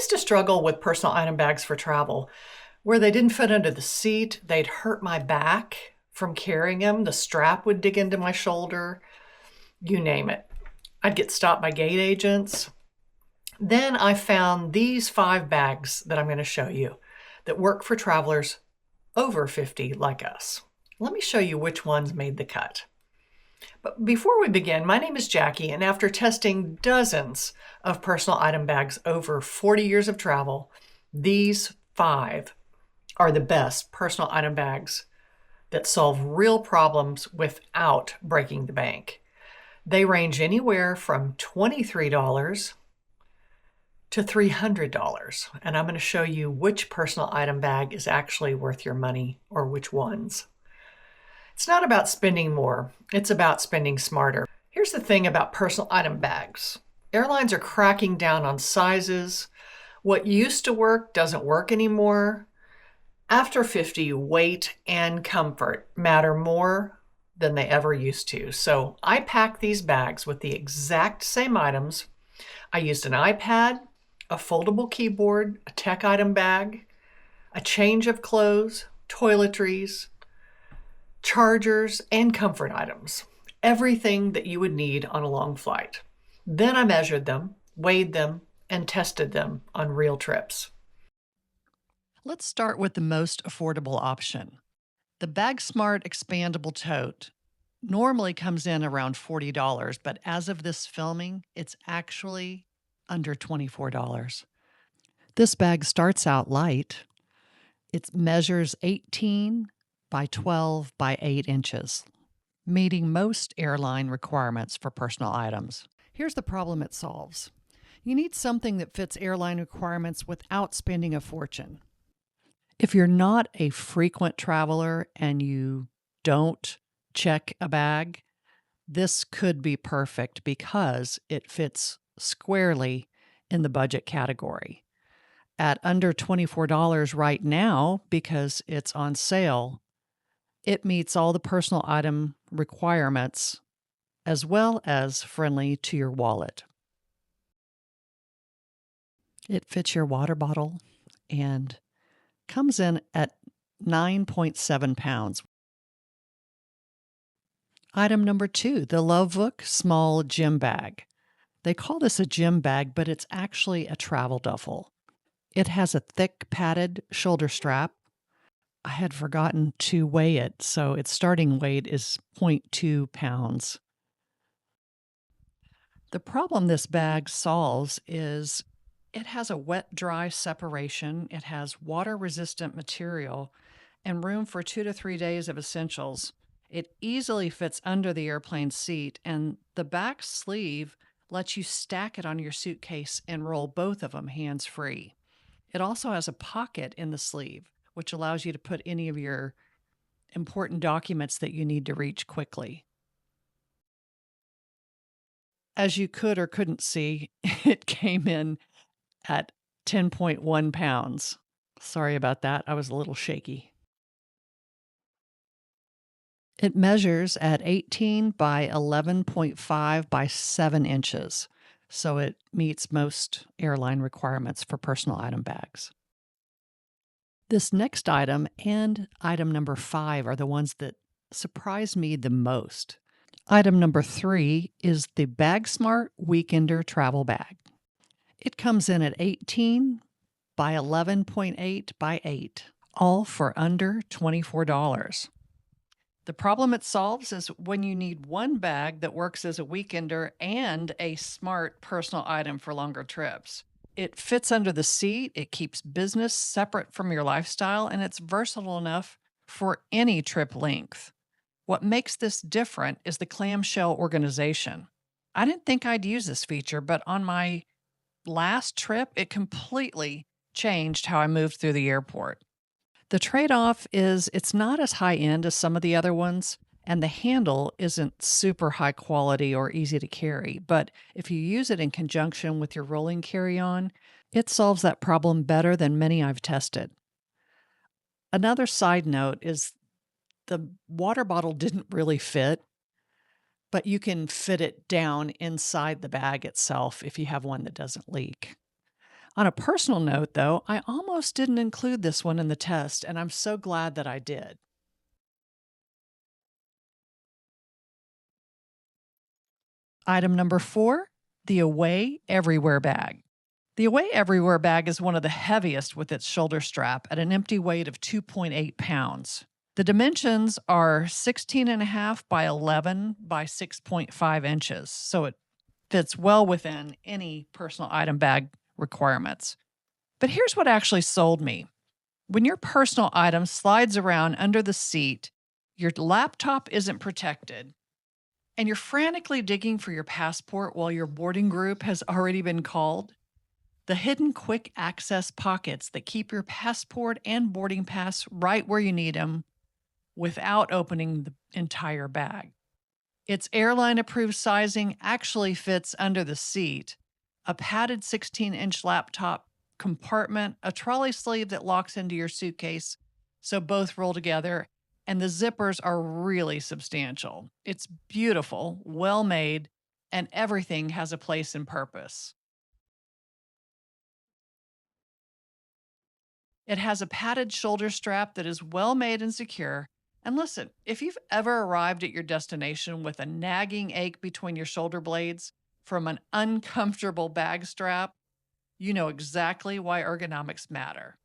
used to struggle with personal item bags for travel where they didn't fit under the seat. They'd hurt my back from carrying them. The strap would dig into my shoulder, you name it. I'd get stopped by gate agents. Then I found these 5 bags that I'm going to show you that work for travelers over 50 like us. Let me show you which ones made the cut. But before we begin, my name is Jackie, and after testing dozens of personal item bags over 40 years of travel, these 5 are the best personal item bags that solve real problems without breaking the bank. They range anywhere from $23 to $300, and I'm going to show you which personal item bag is actually worth your money or which ones. It's not about spending more, it's about spending smarter. Here's the thing about personal item bags. Airlines are cracking down on sizes. What used to work doesn't work anymore. After 50, weight and comfort matter more than they ever used to. So I packed these bags with the exact same items. I used an iPad, a foldable keyboard, a tech item bag, a change of clothes, toiletries, chargers, and comfort items. Everything that you would need on a long flight. Then I measured them, weighed them, and tested them on real trips. Let's start with the most affordable option. The BagSmart Expandable Tote normally comes in around $40, but as of this filming, it's actually under $24. This bag starts out light. It measures 18 by 12 by 8 inches, meeting most airline requirements for personal items. Here's the problem it solves. You need something that fits airline requirements without spending a fortune. If you're not a frequent traveler and you don't check a bag, this could be perfect because it fits squarely in the budget category. At under $24 right now, because it's on sale, it meets all the personal item requirements as well as friendly to your wallet. It fits your water bottle and comes in at 9.7 pounds. Item number 2, the Loveook small gym bag. They call this a gym bag, but it's actually a travel duffel. It has a thick padded shoulder strap. I had forgotten to weigh it, so its starting weight is 0.2 pounds. The problem this bag solves is it has a wet-dry separation, it has water-resistant material, and room for 2 to 3 days of essentials. It easily fits under the airplane seat, and the back sleeve lets you stack it on your suitcase and roll both of them hands-free. It also has a pocket in the sleeve, which allows you to put any of your important documents that you need to reach quickly. As you could or couldn't see, it came in at 10.1 pounds. Sorry about that. I was a little shaky. It measures at 18 by 11.5 by 7 inches, so it meets most airline requirements for personal item bags. This next item and item number 5 are the ones that surprised me the most. Item number 3 is the BagSmart Weekender Travel Bag. It comes in at 18 by 11.8 by 8, all for under $24. The problem it solves is when you need one bag that works as a weekender and a smart personal item for longer trips. It fits under the seat, it keeps business separate from your lifestyle, and it's versatile enough for any trip length. What makes this different is the clamshell organization. I didn't think I'd use this feature, but on my last trip, it completely changed how I moved through the airport. The trade-off is it's not as high-end as some of the other ones, and the handle isn't super high quality or easy to carry. But if you use it in conjunction with your rolling carry-on, it solves that problem better than many I've tested. Another side note is the water bottle didn't really fit, but you can fit it down inside the bag itself if you have one that doesn't leak. On a personal note, though, I almost didn't include this one in the test, and I'm so glad that I did. Item number 4, the Away Everywhere bag. The Away Everywhere bag is one of the heaviest with its shoulder strap at an empty weight of 2.8 pounds. The dimensions are 16.5 by 11 by 6.5 inches, so it fits well within any personal item bag requirements. But here's what actually sold me. When your personal item slides around under the seat, your laptop isn't protected, and you're frantically digging for your passport while your boarding group has already been called, the hidden quick access pockets that keep your passport and boarding pass right where you need them without opening the entire bag. Its airline approved sizing actually fits under the seat, a padded 16-inch laptop compartment, a trolley sleeve that locks into your suitcase, so both roll together, and the zippers are really substantial. It's beautiful, well made, and everything has a place and purpose. It has a padded shoulder strap that is well made and secure. And listen, if you've ever arrived at your destination with a nagging ache between your shoulder blades from an uncomfortable bag strap, you know exactly why ergonomics matter.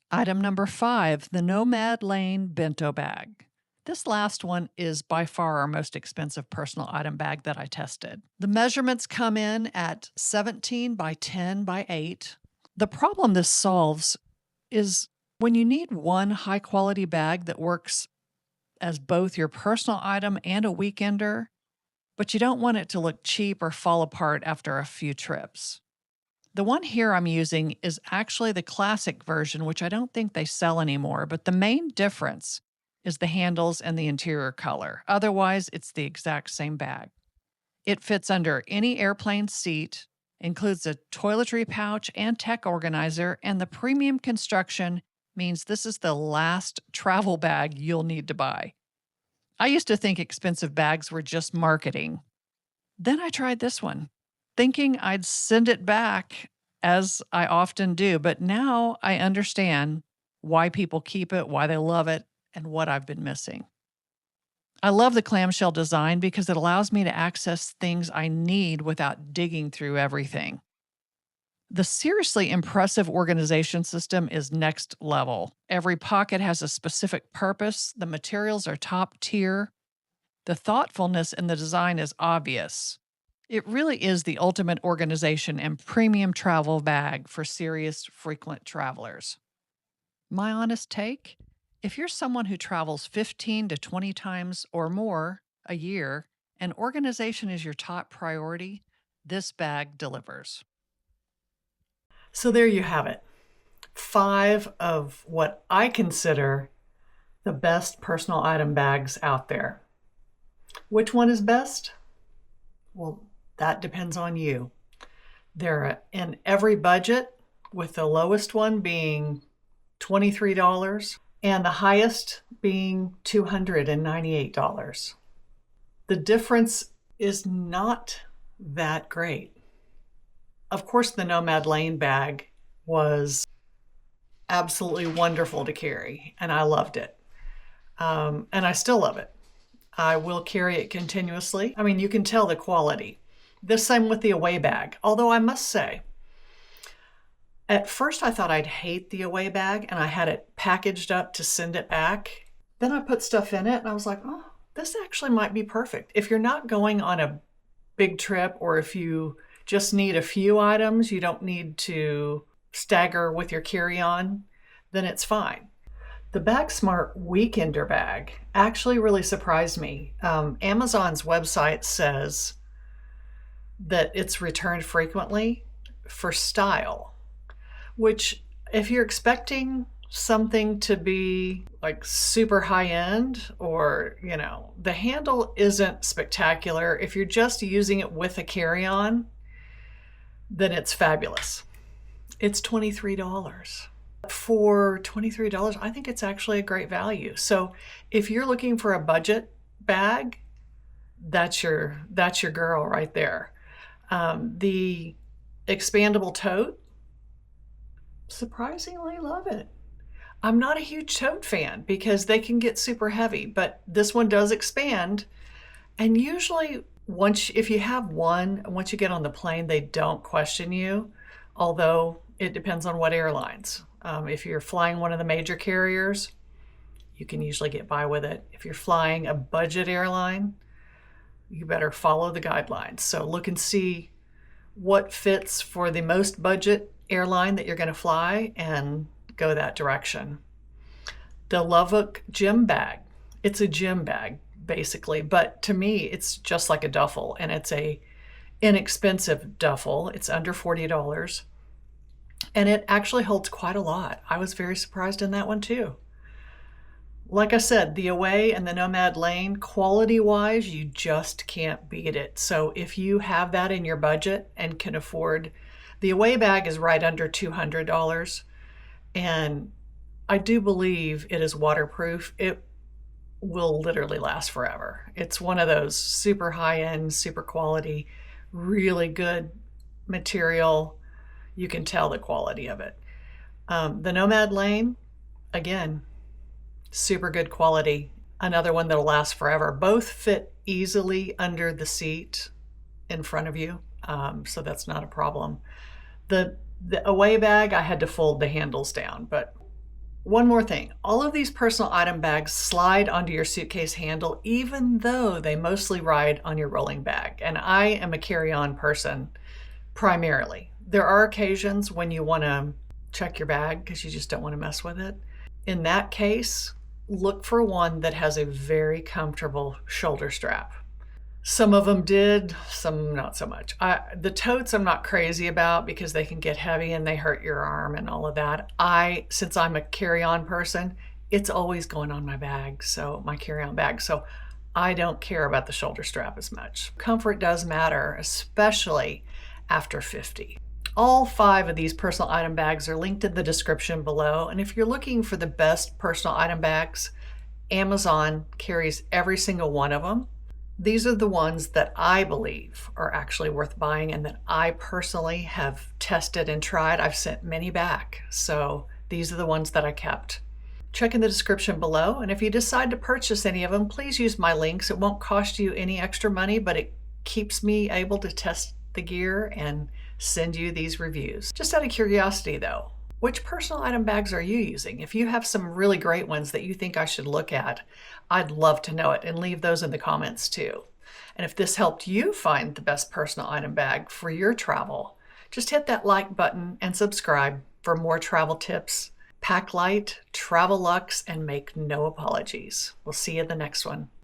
Item number 5, the Nomad Lane Bento Bag. This last one is by far our most expensive personal item bag that I tested. The measurements come in at 17 by 10 by 8. The problem this solves is when you need one high quality bag that works as both your personal item and a weekender, but you don't want it to look cheap or fall apart after a few trips. The one here I'm using is actually the classic version, which I don't think they sell anymore, but the main difference is the handles and the interior color. Otherwise, it's the exact same bag. It fits under any airplane seat, includes a toiletry pouch and tech organizer, and the premium construction means this is the last travel bag you'll need to buy. I used to think expensive bags were just marketing. Then I tried this one, thinking I'd send it back, as I often do, but now I understand why people keep it, why they love it, and what I've been missing. I love the clamshell design because it allows me to access things I need without digging through everything. The seriously impressive organization system is next level. Every pocket has a specific purpose, the materials are top tier, the thoughtfulness in the design is obvious. It really is the ultimate organization and premium travel bag for serious, frequent travelers. My honest take? If you're someone who travels 15 to 20 times or more a year and organization is your top priority, this bag delivers. So there you have it. 5 of what I consider the best personal item bags out there. Which one is best? Well, that depends on you. They're in every budget, with the lowest one being $23 and the highest being $298. The difference is not that great. Of course, the Nomad Lane bag was absolutely wonderful to carry, and I loved it. And I still love it. I will carry it continuously. I mean, you can tell the quality. The same with the Away bag. Although I must say, at first I thought I'd hate the Away bag, and I had it packaged up to send it back. Then I put stuff in it, and I was like, oh, this actually might be perfect. If you're not going on a big trip, or if you just need a few items, you don't need to stagger with your carry-on, then it's fine. The BagSmart Weekender bag actually really surprised me. Amazon's website says that it's returned frequently for style, which if you're expecting something to be like super high end, or, the handle isn't spectacular. If you're just using it with a carry-on, then it's fabulous. It's $23. For $23, I think it's actually a great value. So if you're looking for a budget bag, that's your girl right there. The Expandable tote, surprisingly love it. I'm not a huge tote fan because they can get super heavy, but this one does expand. And usually, if you have one, once you get on the plane, they don't question you, although it depends on what airlines. If you're flying one of the major carriers, you can usually get by with it. If you're flying a budget airline, you better follow the guidelines. So look and see what fits for the most budget airline that you're going to fly and go that direction. The Loveook gym bag. It's a gym bag, basically, but to me, it's just like a duffel, and it's a inexpensive duffel. It's under $40, and it actually holds quite a lot. I was very surprised in that one too. Like I said, the Away and the Nomad Lane, quality-wise, you just can't beat it. So if you have that in your budget and can afford, the Away bag is right under $200, and I do believe it is waterproof. It will literally last forever. It's one of those super high-end, super quality, really good material. You can tell the quality of it. The Nomad Lane, again, super good quality. Another one that'll last forever. Both fit easily under the seat in front of you, so that's not a problem. The Away bag, I had to fold the handles down. But one more thing, all of these personal item bags slide onto your suitcase handle, even though they mostly ride on your rolling bag. And I am a carry-on person primarily. There are occasions when you want to check your bag because you just don't want to mess with it. In that case, look for one that has a very comfortable shoulder strap. Some of them did, some not so much. The totes I'm not crazy about because they can get heavy and they hurt your arm and all of that. Since I'm a carry-on person, it's always going on my bag, so my carry-on bag. So I don't care about the shoulder strap as much. Comfort does matter, especially after 50. All 5 of these personal item bags are linked in the description below. And if you're looking for the best personal item bags, Amazon carries every single one of them. These are the ones that I believe are actually worth buying and that I personally have tested and tried. I've sent many back, so these are the ones that I kept. Check in the description below, and if you decide to purchase any of them, please use my links. It won't cost you any extra money, but it keeps me able to test the gear and send you these reviews. Just out of curiosity though, which personal item bags are you using? If you have some really great ones that you think I should look at, I'd love to know it, and leave those in the comments too. And if this helped you find the best personal item bag for your travel, just hit that like button and subscribe for more travel tips. Pack light, travel luxe, and make no apologies. We'll see you in the next one.